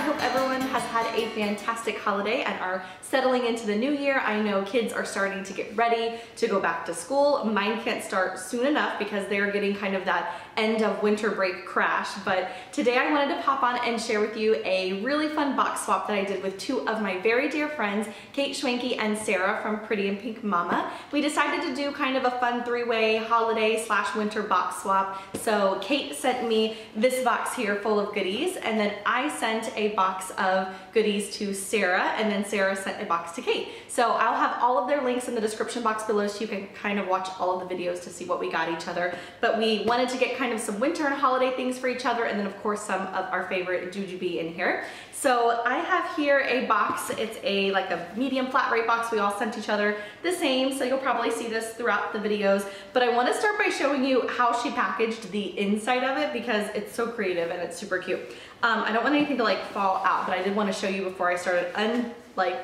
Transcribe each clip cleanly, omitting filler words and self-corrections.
hope everyone has had a fantastic holiday and are settling into the new year. I know kids are starting to get ready to go back to school. Mine can't start soon enough because they're getting kind of that end of winter break crash. But today I wanted to pop on and share with you a really fun box swap that I did with two of my very dear friends, Kate Schwanke and Sara from Pretty and Pink Mama. We decided to do kind of a fun three-way holiday / winter box swap. So Kate sent me this box here full of goodies, and then I sent a box of goodies to Sara, and then Sara sent a box to Kate. So I'll have all of their links in the description box below so you can kind of watch all of the videos to see what we got each other. But we wanted to get kind of some winter and holiday things for each other, and then of course some of our favorite jujube in here. So I have here a box. It's like a medium flat rate box. We all sent each other the same, so you'll probably see this throughout the videos. But I want to start by showing you how she packaged the inside of it because it's so creative and it's super cute. I don't want anything to like fall out, but I did want to show you before I started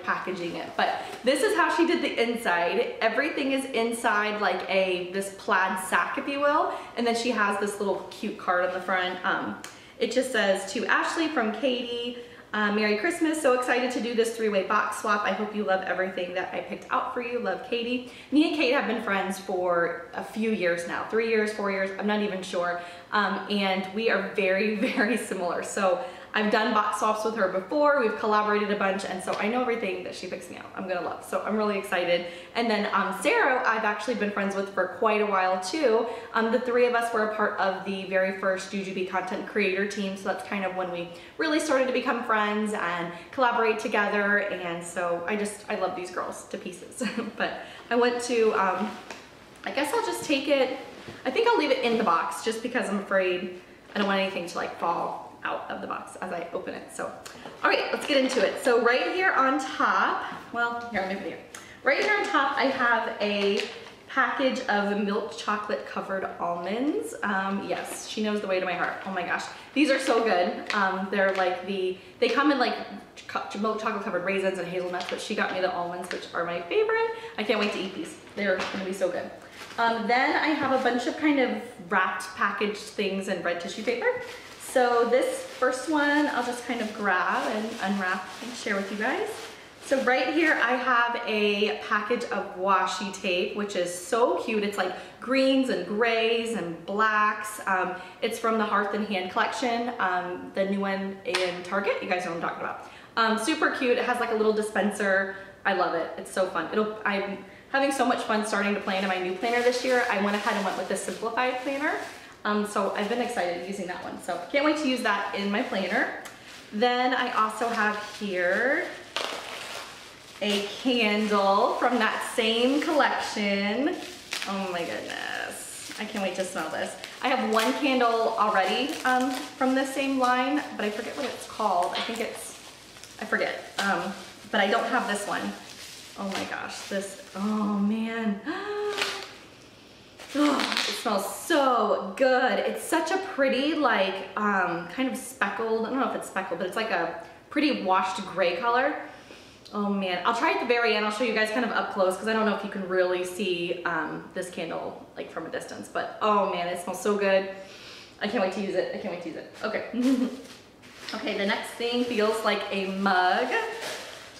packaging it. But this is how she did the inside. Everything is inside like this plaid sack, if you will, and then she has this little cute card on the front. It just says, "To Ashley from Katie, Merry Christmas. So excited to do this three-way box swap. I hope you love everything that I picked out for you. Love, Katie." Me and Kate have been friends for a few years now, 3 years, 4 years, I'm not even sure. And we are very, very similar. So I've done box swaps with her before, we've collaborated a bunch, and so I know everything that she picks me out I'm gonna love. So I'm really excited. And then Sara, I've actually been friends with for quite a while too. The three of us were a part of the very first jujube content creator team, so that's kind of when we really started to become friends and collaborate together. And so I love these girls to pieces. But I went to, I guess I'll just take it, I think I'll leave it in the box just because I'm afraid I don't want anything to like fall out of the box as I open it. So, all right, let's get into it. So right here on top, well, here, let me put it here. Right here on top, I have a package of milk chocolate covered almonds. Yes, she knows the way to my heart. Oh my gosh, these are so good. They're like they come in like milk chocolate covered raisins and hazelnuts, but she got me the almonds, which are my favorite. I can't wait to eat these. They're gonna be so good. Then I have a bunch of kind of wrapped packaged things in red tissue paper. So this first one I'll just kind of grab and unwrap and share with you guys. So right here I have a package of washi tape, which is so cute. It's like greens and grays and blacks. It's from the Hearth and Hand collection, the new one in Target. You guys know what I'm talking about. Super cute. It has like a little dispenser. I love it. It's so fun. I'm having so much fun starting to plan in my new planner this year. I went ahead and went with the simplified planner. So I've been excited using that one. So can't wait to use that in my planner. Then I also have here a candle from that same collection. Oh my goodness. I can't wait to smell this. I have one candle already from the same line, but I forget what it's called. I forget. But I don't have this one. Oh my gosh, oh man. Oh, it smells so good. It's such a pretty, like, kind of speckled, I don't know if it's speckled, but it's like a pretty washed gray color. Oh man, I'll try at the very end. I'll show you guys kind of up close because I don't know if you can really see this candle like from a distance, but oh man, it smells so good. I can't wait to use it. I can't wait to use it. Okay. Okay, the next thing feels like a mug.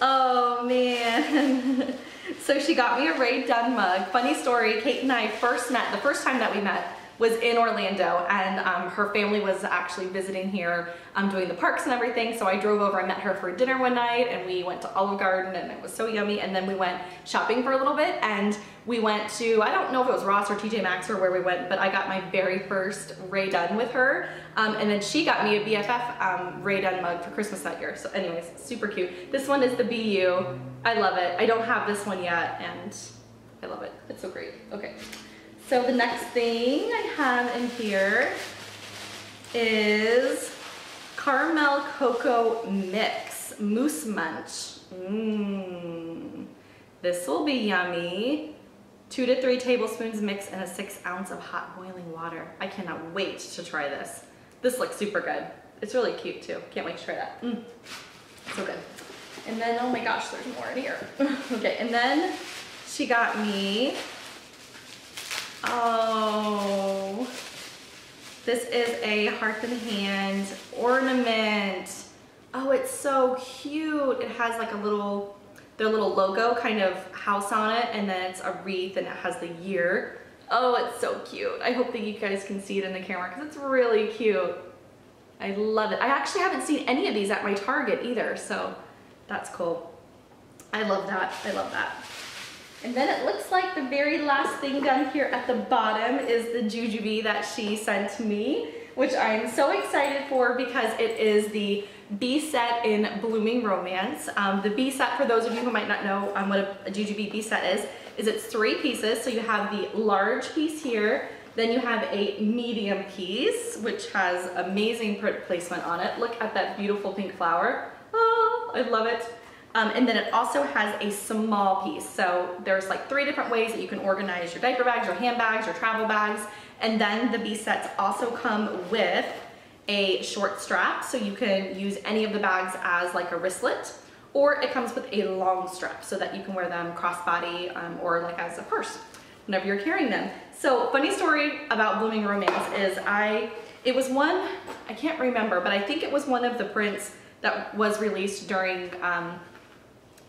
Oh man. So she got me a Ray Dunn mug. Funny story, Kate and I first met, the first time that we met was in Orlando, and her family was actually visiting here doing the parks and everything, so I drove over and met her for dinner one night, and we went to Olive Garden, and it was so yummy, and then we went shopping for a little bit, and we went to, I don't know if it was Ross or TJ Maxx or where we went, but I got my very first Ray Dunn with her, and then she got me a BFF Ray Dunn mug for Christmas that year. So anyways, super cute. This one is the BU. I love it. I don't have this one yet, and I love it. It's so great. Okay. So the next thing I have in here is Caramel Cocoa Mix Mousse Munch. This will be yummy. 2 to 3 tablespoons mixed in a 6 ounce of hot boiling water. I cannot wait to try this. This looks super good. It's really cute too. Can't wait to try that. So good. And then, oh my gosh, there's more in here. Okay, and then she got me, oh, this is a Hearth and Hand ornament. Oh, it's so cute. It has like their little logo kind of house on it, and then it's a wreath and it has the year. Oh, it's so cute. I hope that you guys can see it in the camera because it's really cute. I love it. I actually haven't seen any of these at my Target either, so that's cool. I love that. I love that. And then it looks like the very last thing down here at the bottom is the jujube that she sent me, which I'm so excited for because it is the B set in Blooming Romance. The B set, for those of you who might not know what a jujube B set is it's 3 pieces. So you have the large piece here, then you have a medium piece, which has amazing print placement on it. Look at that beautiful pink flower. Oh, I love it. And then it also has a small piece. So there's like 3 different ways that you can organize your diaper bags, your handbags, your travel bags. And then the B sets also come with a short strap, so you can use any of the bags as like a wristlet, or it comes with a long strap so that you can wear them crossbody or like as a purse whenever you're carrying them. So funny story about Blooming Romance is it was one, I can't remember, but I think it was one of the prints that was released during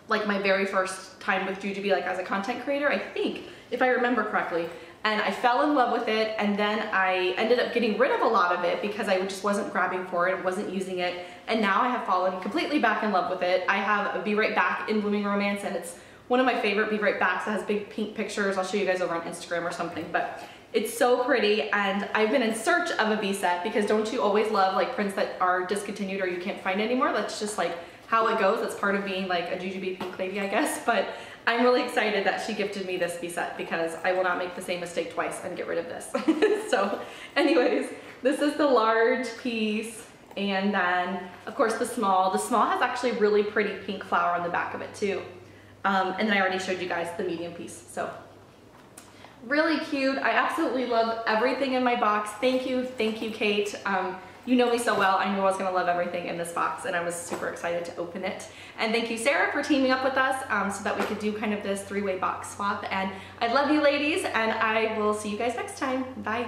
like my very first time with jujube, like as a content creator, I think, if I remember correctly. And I fell in love with it, and then I ended up getting rid of a lot of it because I just wasn't grabbing for it, wasn't using it, and now I have fallen completely back in love with it. I have a Be Right Back in Blooming Romance, and it's one of my favorite Be Right Backs. It has big pink pictures. I'll show you guys over on Instagram or something, but it's so pretty, and I've been in search of a B set because don't you always love like prints that are discontinued or you can't find anymore? That's just like how it goes. That's part of being like a jujube pink lady, I guess, but I'm really excited that she gifted me this B set because I will not make the same mistake twice and get rid of this. So anyways, this is the large piece, and then of course the small. The small has actually really pretty pink flower on the back of it too. And then I already showed you guys the medium piece. So really cute. I absolutely love everything in my box. Thank you, Kate. You know me so well, I knew I was gonna love everything in this box, and I was super excited to open it. And thank you, Sarah, for teaming up with us so that we could do kind of this 3-way box swap. And I love you ladies, and I will see you guys next time. Bye.